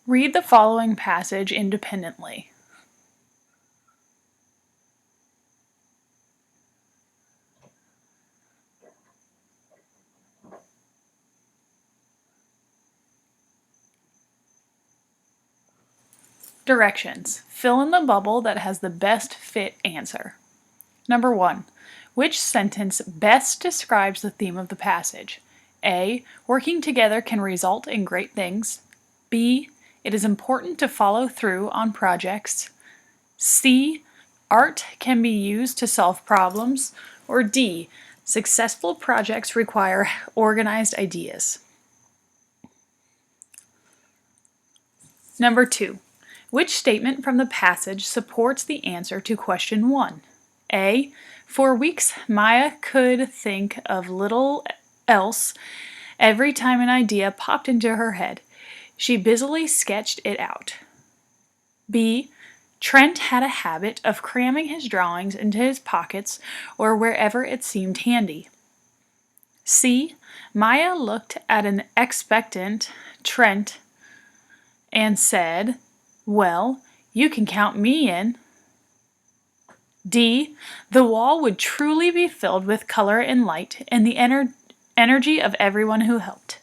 Read the following passage independently. Directions. Fill in the bubble that has the best fit answer. Number 1. Which sentence best describes the theme of the passage? A. Working together can result in great things. B. It is important to follow through on projects. C. Art can be used to solve problems. Or D. Successful projects require organized ideas. Number 2. Which statement from the passage supports the answer to question 1? A. For weeks, Maya could think of little else every time an idea popped into her head. She busily sketched it out. B. Trent had a habit of cramming his drawings into his pockets or wherever it seemed handy. C. Maya looked at an expectant Trent and said, "Well, you can count me in." D. The wall would truly be filled with color and light and the energy of everyone who helped.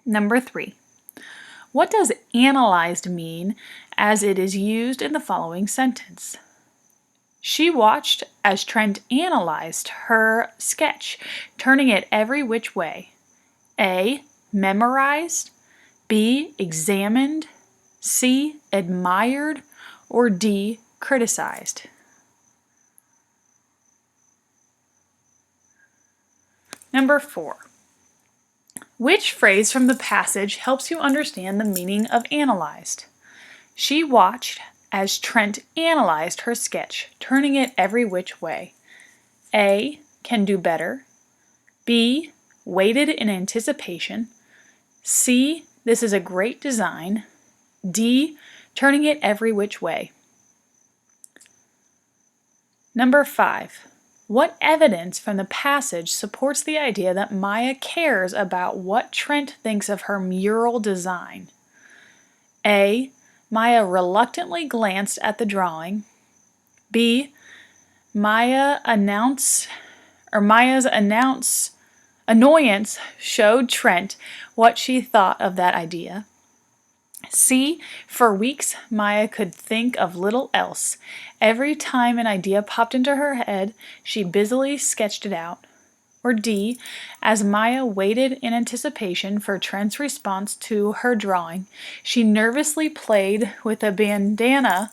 Number 3. What does analyzed mean as it is used in the following sentence? She watched as Trent analyzed her sketch, turning it every which way. A. Memorized. B. Examined. C. Admired. Or D. Criticized. Number 4. Which phrase from the passage helps you understand the meaning of analyzed? She watched as Trent analyzed her sketch, turning it every which way. A. Can do better. B. Waited in anticipation. C. This is a great design. D. Turning it every which way. Number 5. What evidence from the passage supports the idea that Maya cares about what Trent thinks of her mural design? A. Maya reluctantly glanced at the drawing. B. Maya's annoyance showed Trent what she thought of that idea. C. For weeks, Maya could think of little else. Every time an idea popped into her head, she busily sketched it out. Or D. As Maya waited in anticipation for Trent's response to her drawing, she nervously played with a bandana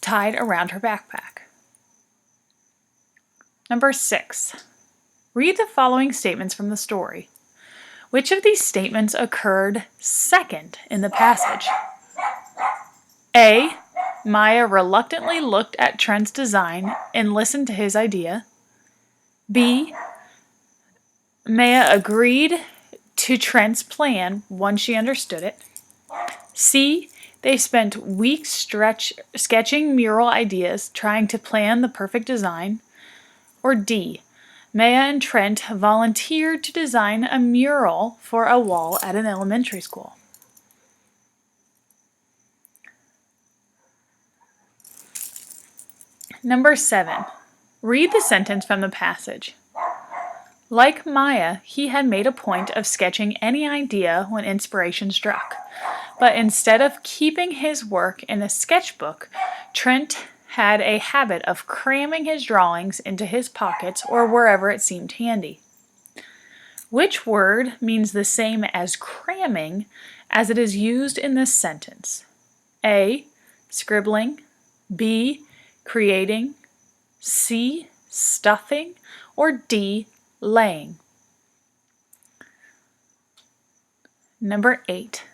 tied around her backpack. Number 6. Read the following statements from the story. Which of these statements occurred second in the passage? A. Maya reluctantly looked at Trent's design and listened to his idea. B. Maya agreed to Trent's plan once she understood it. C. They spent weeks sketching mural ideas, trying to plan the perfect design. Or D. Maya and Trent volunteered to design a mural for a wall at an elementary school. Number 7. Read the sentence from the passage. Like Maya, he had made a point of sketching any idea when inspiration struck. But instead of keeping his work in a sketchbook, Trent had a habit of cramming his drawings into his pockets or wherever it seemed handy. Which word means the same as cramming as it is used in this sentence? A. Scribbling. B. Creating. C. Stuffing. Or D. Laying. Number 8.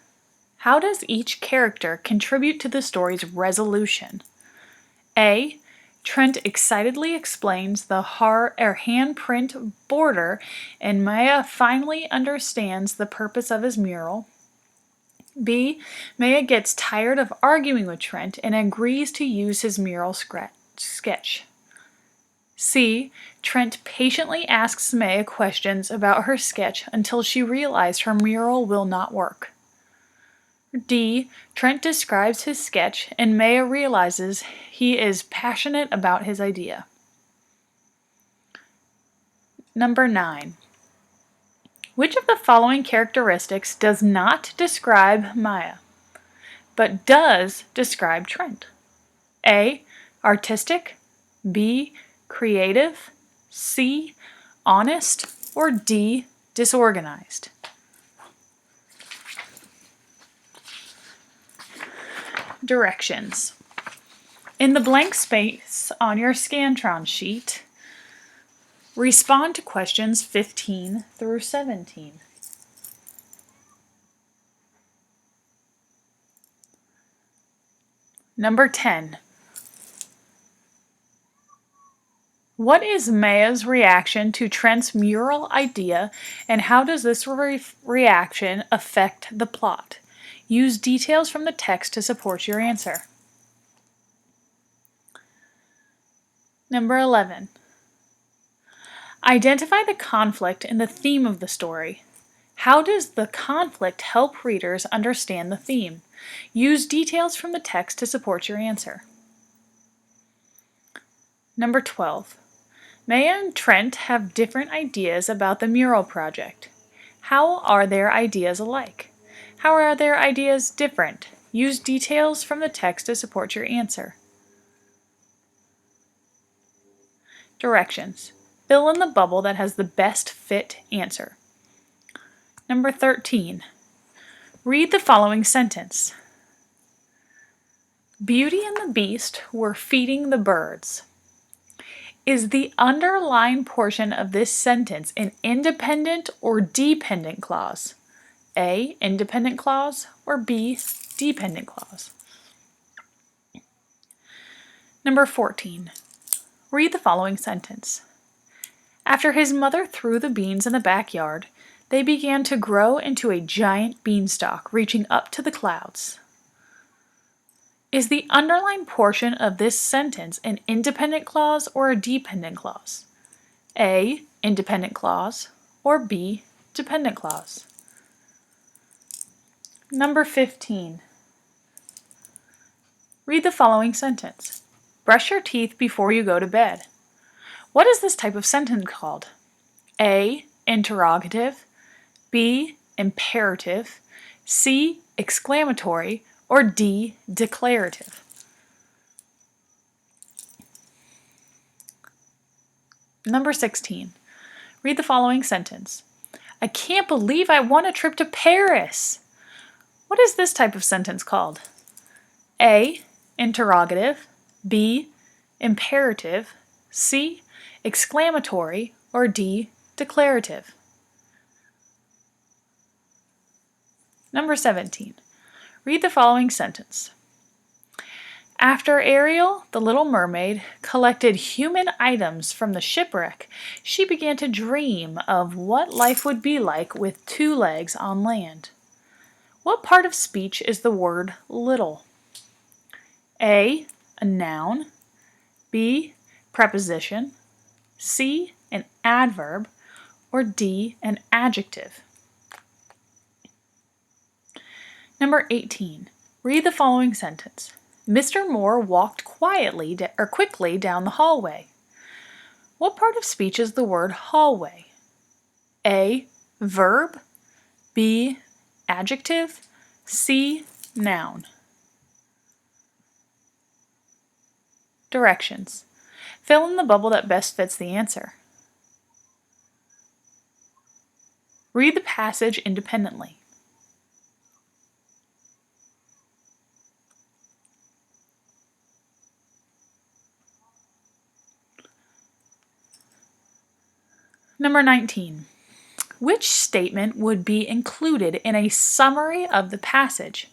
How does each character contribute to the story's resolution? A. Trent excitedly explains the handprint border, and Maya finally understands the purpose of his mural. B. Maya gets tired of arguing with Trent and agrees to use his mural sketch. C. Trent patiently asks Maya questions about her sketch until she realizes her mural will not work. D. Trent describes his sketch and Maya realizes he is passionate about his idea. Number 9. Which of the following characteristics does not describe Maya, but does describe Trent? A. Artistic, B. Creative, C. Honest, or D. Disorganized? Directions. In the blank space on your Scantron sheet, respond to questions 15 through 17. Number 10. What is Maya's reaction to Trent's mural idea, and how does this reaction affect the plot? Use details from the text to support your answer. Number 11. Identify the conflict in the theme of the story. How does the conflict help readers understand the theme? Use details from the text to support your answer. Number 12. Maya and Trent have different ideas about the mural project. How are their ideas alike? How are their ideas different? Use details from the text to support your answer. Directions. Fill in the bubble that has the best fit answer. Number 13. Read the following sentence. Beauty and the Beast were feeding the birds. Is the underlined portion of this sentence an independent or dependent clause? A. Independent clause, or B. Dependent clause? Number 14. Read the following sentence. After his mother threw the beans in the backyard, they began to grow into a giant beanstalk reaching up to the clouds. Is the underlined portion of this sentence an independent clause or a dependent clause? A. Independent clause, or B. Dependent clause? Number 15. Read the following sentence. Brush your teeth before you go to bed. What is this type of sentence called? A. Interrogative, B. Imperative, C. Exclamatory, or D. Declarative? Number 16. Read the following sentence. I can't believe I won a trip to Paris. What is this type of sentence called? A. Interrogative, B. Imperative, C. Exclamatory, or D. Declarative? Number 17. Read the following sentence. After Ariel, the little mermaid, collected human items from the shipwreck, she began to dream of what life would be like with 2 legs on land. What part of speech is the word little? A. A noun, B. Preposition, C. An adverb, or D. An adjective? Number 18. Read the following sentence. Mr. Moore walked quickly down the hallway. What part of speech is the word hallway? A. Verb, B. Adjective, C. Noun? Directions. Fill in the bubble that best fits the answer. Read the passage independently. Number 19. Which statement would be included in a summary of the passage?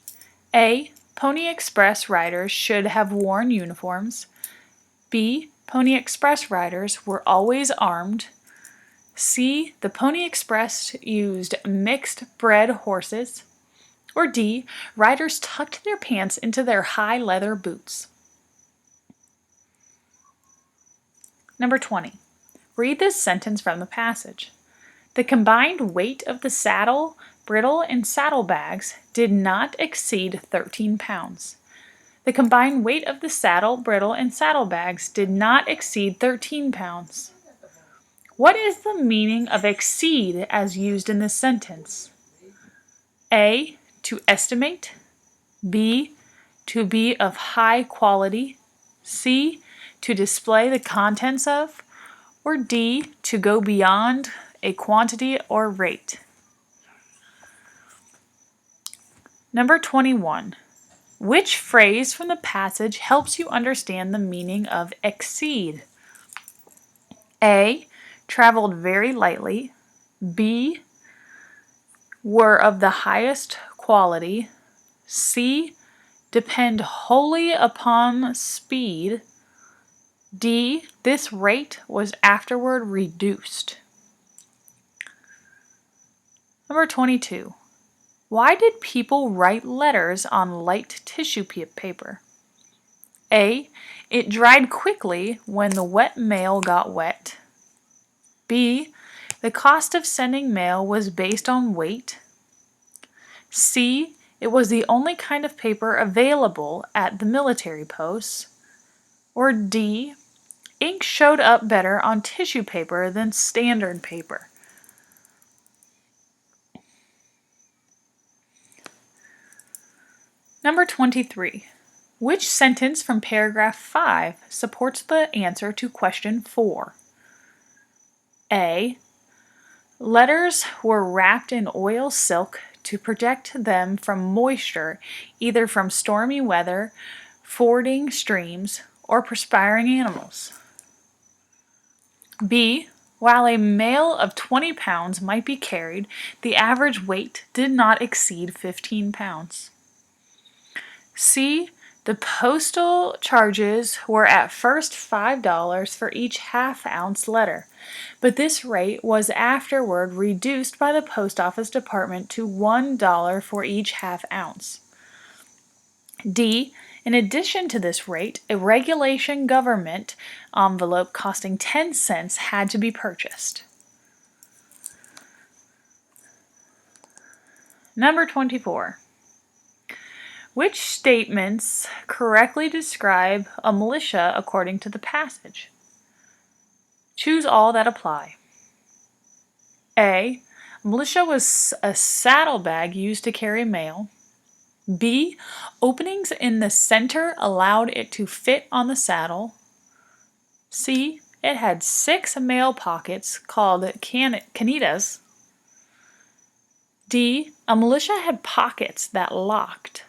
A. Pony Express riders should have worn uniforms. B. Pony Express riders were always armed. C. The Pony Express used mixed bred horses. Or D. Riders tucked their pants into their high leather boots. Number 20. Read this sentence from the passage. The combined weight of the saddle bridle, and saddlebags did not exceed 13 pounds. The combined weight of the saddle, bridle, and saddlebags did not exceed 13 pounds. What is the meaning of exceed as used in this sentence? A. To estimate. B. To be of high quality. C. To display the contents of. Or D. To go beyond a quantity or rate. Number 21. Which phrase from the passage helps you understand the meaning of exceed? A. Traveled very lightly. B. Were of the highest quality. C. Depend wholly upon speed. D. This rate was afterward reduced. Number 22. Why did people write letters on light tissue paper? A. It dried quickly when the wet mail got wet. B. The cost of sending mail was based on weight. C. It was the only kind of paper available at the military posts. Or D. Ink showed up better on tissue paper than standard paper. Number 23. Which sentence from paragraph 5 supports the answer to question 4? A. Letters were wrapped in oil silk to protect them from moisture, either from stormy weather, fording streams, or perspiring animals. B. While a mail of 20 pounds might be carried, the average weight did not exceed 15 pounds. C. The postal charges were at first $5 for each half-ounce letter, but this rate was afterward reduced by the Post Office Department to $1 for each half-ounce. D. In addition to this rate, a regulation government envelope costing 10 cents had to be purchased. Number 24. Which statements correctly describe a militia according to the passage? Choose all that apply. A. Militia was a saddlebag used to carry mail. B. Openings in the center allowed it to fit on the saddle. C. It had 6 mail pockets called canetas. D. A militia had pockets that locked.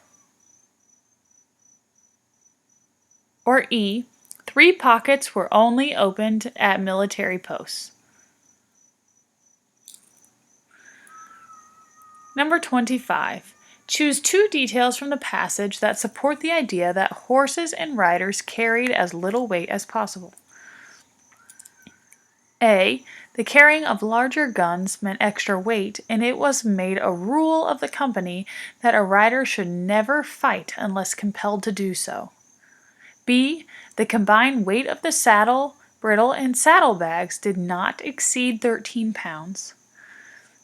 Or E. 3 pockets were only opened at military posts. Number 25. Choose 2 details from the passage that support the idea that horses and riders carried as little weight as possible. A. The carrying of larger guns meant extra weight, and it was made a rule of the company that a rider should never fight unless compelled to do so. B. The combined weight of the saddle, bridle, and saddlebags did not exceed 13 pounds.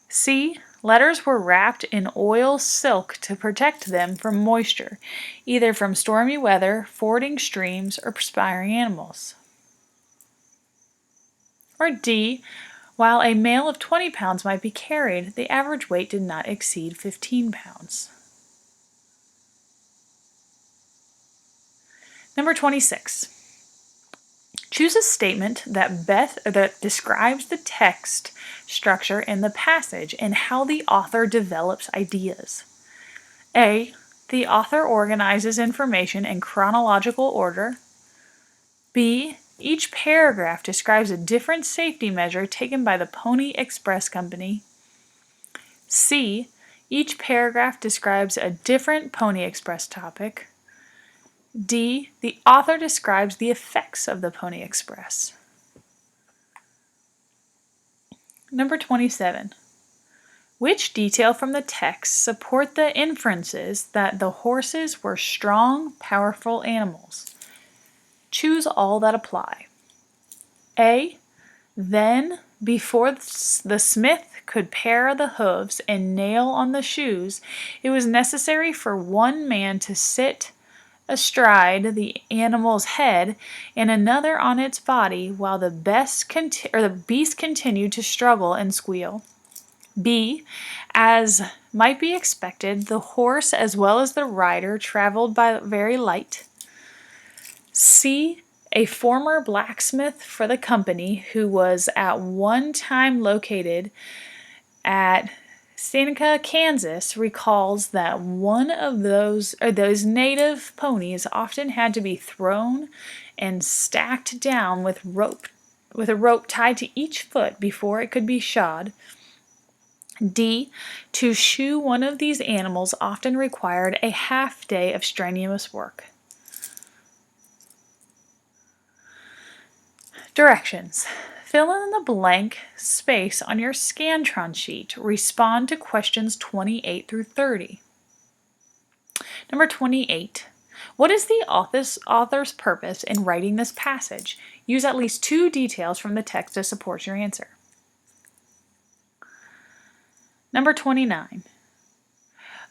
C. Letters were wrapped in oil silk to protect them from moisture, either from stormy weather, fording streams, or perspiring animals. Or D. While a mail of 20 pounds might be carried, the average weight did not exceed 15 pounds. Number 26. Choose a statement that describes the text structure in the passage and how the author develops ideas. A. The author organizes information in chronological order. B. Each paragraph describes a different safety measure taken by the Pony Express Company. C. Each paragraph describes a different Pony Express topic. D. The author describes the effects of the Pony Express. Number 27. Which detail from the text support the inferences that the horses were strong, powerful animals? Choose all that apply. A. Then Before the smith could pare the hooves and nail on the shoes, it was necessary for one man to sit astride the animal's head and another on its body while the beast continued to struggle and squeal. B. As might be expected, the horse as well as the rider traveled by very light. C. A former blacksmith for the company who was at one time located at Seneca, Kansas, recalls that one of those native ponies often had to be thrown and stacked down with a rope tied to each foot before it could be shod. D. To shoe one of these animals often required a half day of strenuous work. Directions. Fill in the blank space on your Scantron sheet. Respond to questions 28 through 30. Number 28. What is the author's purpose in writing this passage? Use at least 2 details from the text to support your answer. Number 29.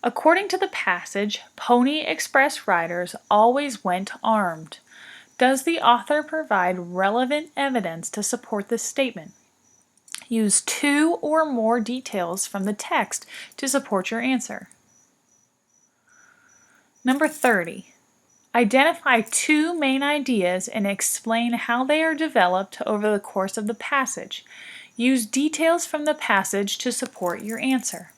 According to the passage, Pony Express riders always went armed. Does the author provide relevant evidence to support this statement? Use 2 or more details from the text to support your answer. Number 30. Identify 2 main ideas and explain how they are developed over the course of the passage. Use details from the passage to support your answer.